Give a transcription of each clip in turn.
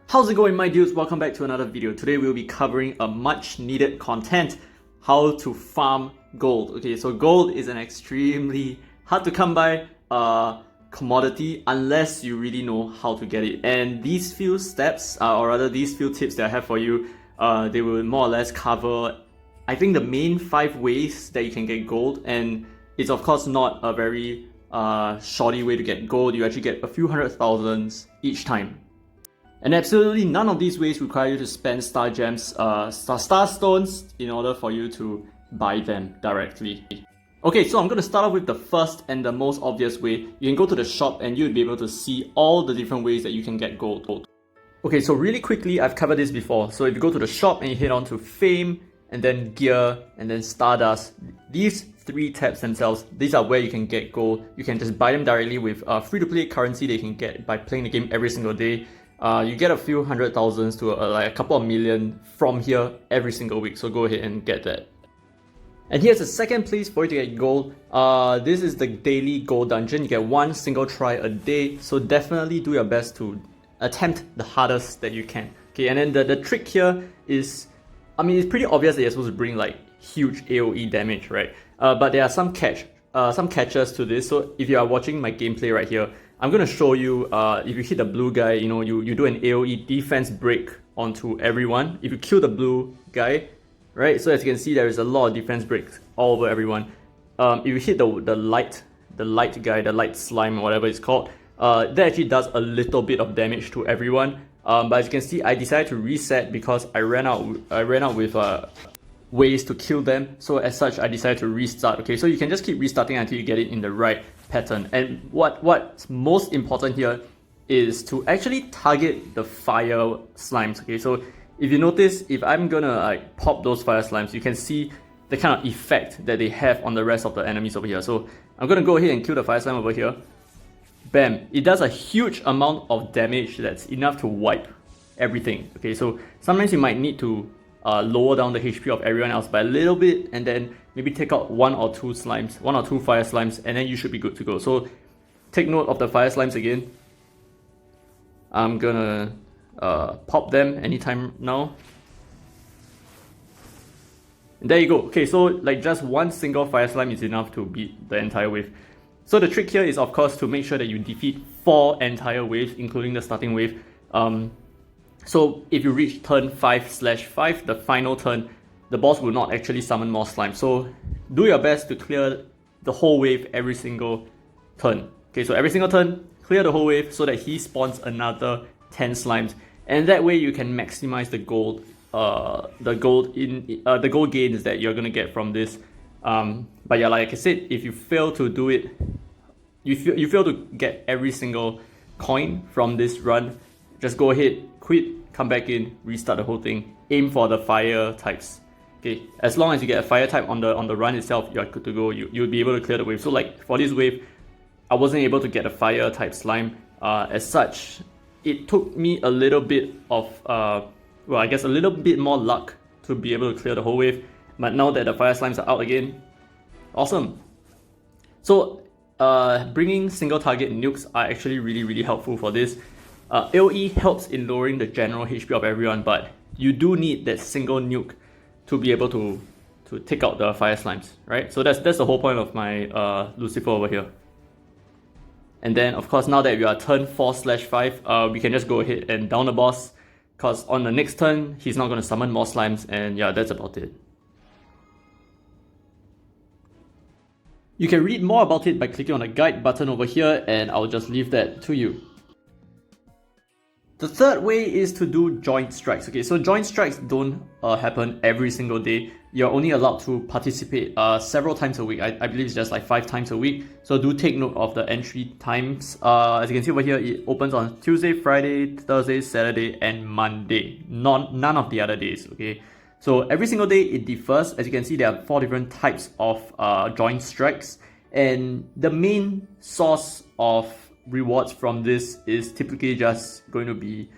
How's it going, my dudes? Welcome back to another video. Today we'll be covering a much needed content, how to farm gold. Okay, so gold is an extremely hard to come by commodity unless you really know how to get it. And these few steps, or rather these few tips that I have for you, they will more or less cover, I think, the main 5 ways that you can get gold. And it's of course not a very shoddy way to get gold. You actually get a few hundred thousands each time. And absolutely none of these ways require you to spend star gems, star stones in order for you to buy them directly. Okay, so I'm going to start off with the first and the most obvious way. You can go to the shop and you'll be able to see all the different ways that you can get gold. Okay, so really quickly, I've covered this before. So if you go to the shop and you head on to Fame, and then Gear, and then Stardust, these 3 tabs themselves, these are where you can get gold. You can just buy them directly with free-to-play currency that you can get by playing the game every single day. You get a few hundred thousands to like a couple of million from here every single week, so go ahead and get that. And here's the second place for you to get gold. This is the daily gold dungeon. You get 1 single try a day, so definitely do your best to attempt the hardest that you can. Okay, and then the trick here is, I mean, it's pretty obvious that you're supposed to bring like huge AoE damage, right? But there are some catches to this. So if you are watching my gameplay right here, I'm going to show you, if you hit the blue guy, you do an AoE defense break onto everyone. If you kill the blue guy, right? So as you can see, there is a lot of defense breaks all over everyone. If you hit the light guy, the light slime, or whatever it's called, that actually does a little bit of damage to everyone. But as you can see, I decided to reset because I ran out with ways to kill them. So as such, I decided to restart. Okay, so you can just keep restarting until you get it in the right pattern. And what's most important here is to actually target the fire slimes. Okay, so if you notice, if I'm gonna like pop those fire slimes, you can see the kind of effect that they have on the rest of the enemies over here. So I'm gonna go ahead and kill the fire slime over here. Bam! It does a huge amount of damage that's enough to wipe everything. Okay, so sometimes you might need to lower down the HP of everyone else by a little bit, and then maybe take out 1 or 2 slimes, 1 or 2 fire slimes, and then you should be good to go. So take note of the fire slimes again. I'm gonna pop them anytime now. And there you go. Okay, so like just 1 single fire slime is enough to beat the entire wave. So the trick here is, of course, to make sure that you defeat 4 entire waves, including the starting wave. So if you reach turn 5/5, the final turn, the boss will not actually summon more slime. So do your best to clear the whole wave every single turn. Okay, so every single turn, clear the whole wave so that he spawns another 10 slimes, and that way you can maximize the gold, the gold gains that you're gonna get from this. But yeah, like I said, if you fail to do it, you fail to get every single coin from this run, just go ahead, quit, come back in, restart the whole thing. Aim for the fire types. Okay, as long as you get a fire type on the run itself, you're good to go. You'll be able to clear the wave. So like for this wave, I wasn't able to get a fire type slime. As such, it took me a little bit of well, I guess a little bit more luck to be able to clear the whole wave. But now that the fire slimes are out again, awesome. So bringing single target nukes are actually really helpful for this. AoE helps in lowering the general HP of everyone, but you do need that single nuke to be able to take out the fire slimes, right? So that's the whole point of my Lucifer over here. And then of course, now that we are turn 4/5, we can just go ahead and down the boss, because on the next turn he's not going to summon more slimes, and yeah, that's about it. You can read more about it by clicking on the guide button over here, and I'll just leave that to you. The third way is to do joint strikes. Okay, so joint strikes don't happen every single day. You're only allowed to participate several times a week. I believe it's just like 5 times a week. So do take note of the entry times. As you can see over here, it opens on Tuesday, Friday, Thursday, Saturday, and Monday. None of the other days, okay? So every single day it differs. As you can see, there are 4 different types of joint strikes. And the main source of rewards from this is typically just going to be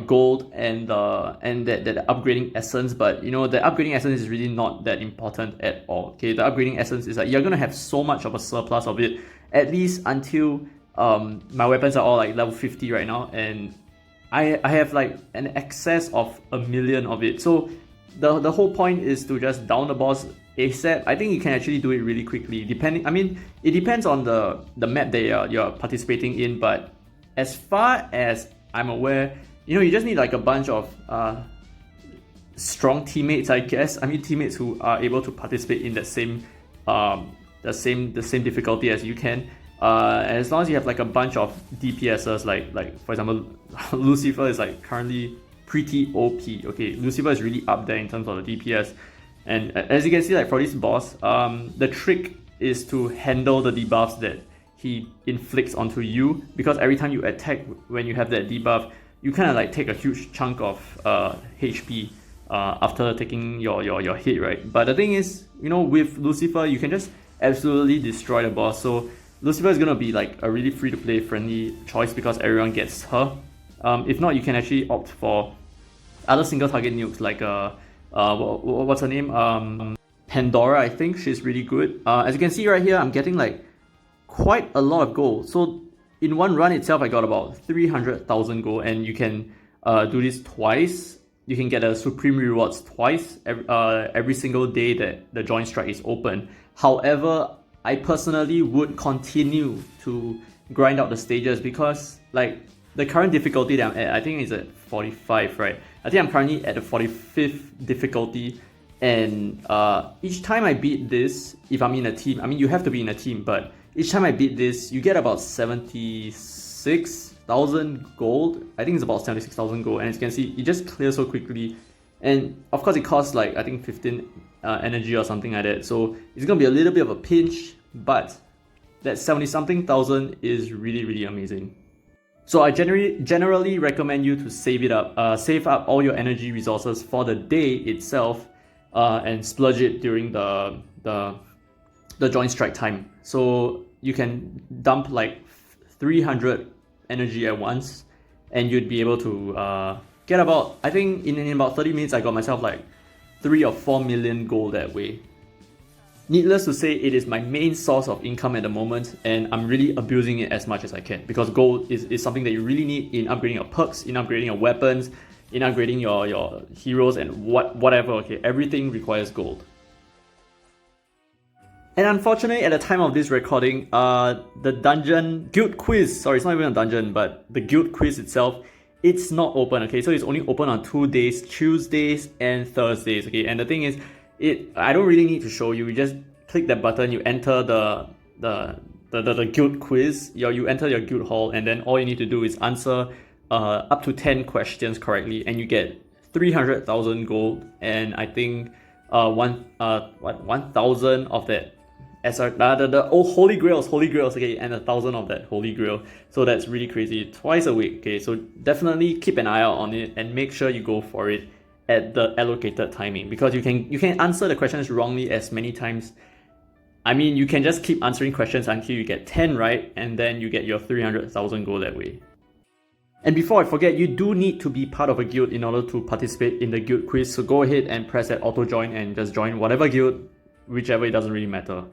gold and that upgrading essence. But you know, the upgrading essence is really not that important at all. Okay, the upgrading essence is that you're gonna have so much of a surplus of it, at least until my weapons are all like level 50 right now, and I have like an excess of 1,000,000 of it. So the whole point is to just down the boss ASAP. I think you can actually do it really quickly. I mean, it depends on the map that you're participating in, but as far as I'm aware, you just need like a bunch of strong teammates, I guess. I mean, teammates who are able to participate in the same difficulty as you can. And as long as you have like a bunch of DPSs, like for example, Lucifer is like currently pretty OP. Okay, Lucifer is really up there in terms of the DPS. And as you can see, like for this boss, the trick is to handle the debuffs that he inflicts onto you, because every time you attack when you have that debuff, you kind of like take a huge chunk of HP after taking your hit, right? But the thing is, with Lucifer, you can just absolutely destroy the boss. So Lucifer is gonna be like a really free-to-play friendly choice because everyone gets her. If not, you can actually opt for other single target nukes like what's her name? Pandora, I think. She's really good. As you can see right here, I'm getting like quite a lot of gold. So in one run itself, I got about 300,000 gold, and you can do this twice. You can get a supreme rewards twice every single day that the joint strike is open. However, I personally would continue to grind out the stages because like the current difficulty that I'm at, I think is at 45, right? I think I'm currently at the 45th difficulty, and each time I beat this, if I'm in a team, I mean you have to be in a team, but each time I beat this, you get about 76,000 gold. I think it's about 76,000 gold, and as you can see, it just clears so quickly. And of course it costs like, I think 15 energy or something like that, so it's gonna be a little bit of a pinch, but that 70-something thousand is really amazing. So I generally recommend you to save it up, save up all your energy resources for the day itself, and splurge it during the joint strike time. So you can dump like 300 energy at once, and you'd be able to get about, I think in about 30 minutes I got myself like 3 or 4 million gold that way. Needless to say, it is my main source of income at the moment, and I'm really abusing it as much as I can, because gold is something that you really need in upgrading your perks, in upgrading your weapons, in upgrading your heroes, and whatever, okay, everything requires gold. And unfortunately, at the time of this recording, the dungeon guild quiz, sorry, it's not even a dungeon, but the guild quiz itself, it's not open, okay? So it's only open on 2 days, Tuesdays and Thursdays, okay? And the thing is, I don't really need to show you. You just click that button, you enter the guild quiz, you enter your guild hall, and then all you need to do is answer up to 10 questions correctly, and you get 300,000 gold, and I think 1,000 of that. The holy grails, okay, and 1,000 of that holy grail. So that's really crazy. Twice a week, okay. So definitely keep an eye out on it and make sure you go for it at the allocated timing, because you can answer the questions wrongly as many times. I mean, you can just keep answering questions until you get 10 right, and then you get your 300,000 gold that way. And before I forget, you do need to be part of a guild in order to participate in the guild quiz. So go ahead and press that auto join and just join whatever guild, whichever, it doesn't really matter.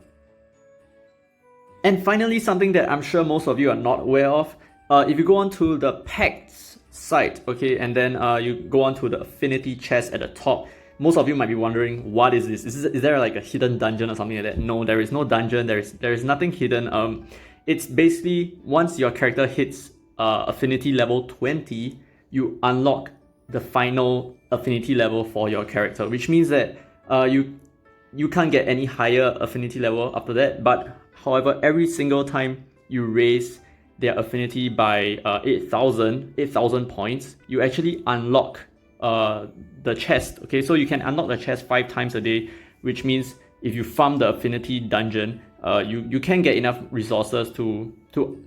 And finally, something that I'm sure most of you are not aware of, if you go onto the Pacts site, okay, and then you go onto the Affinity Chest at the top, most of you might be wondering, what is this? Is there like a hidden dungeon or something like that? No, there is no dungeon, there is nothing hidden. It's basically, once your character hits affinity level 20, you unlock the final affinity level for your character, which means that you can't get any higher affinity level after that. But however, every single time you raise their affinity by 8,000 points, you actually unlock the chest. Okay, so you can unlock the chest 5 times a day, which means if you farm the affinity dungeon, you can get enough resources to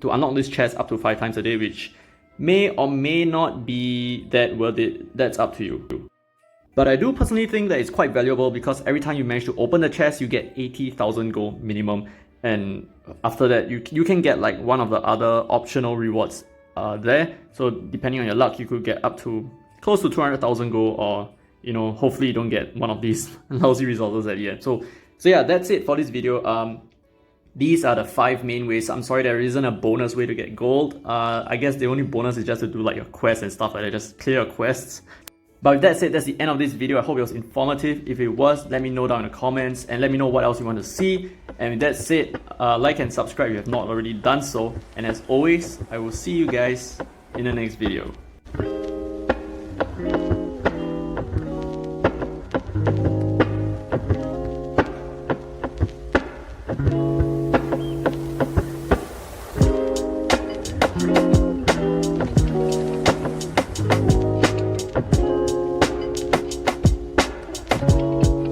unlock this chest up to 5 times a day, which may or may not be that worth it. That's up to you. But I do personally think that it's quite valuable, because every time you manage to open the chest, you get 80,000 gold minimum, and after that you can get like one of the other optional rewards there. So depending on your luck, you could get up to close to 200,000 gold, or hopefully you don't get one of these lousy resources at the end. So yeah, that's it for this video. These are the 5 main ways. I'm sorry there isn't a bonus way to get gold. I guess the only bonus is just to do like your quests and stuff like that, just clear your quests. But with that said, that's the end of this video. I hope it was informative. If it was, let me know down in the comments and let me know what else you want to see. And with that said, like and subscribe if you have not already done so. And as always, I will see you guys in the next video.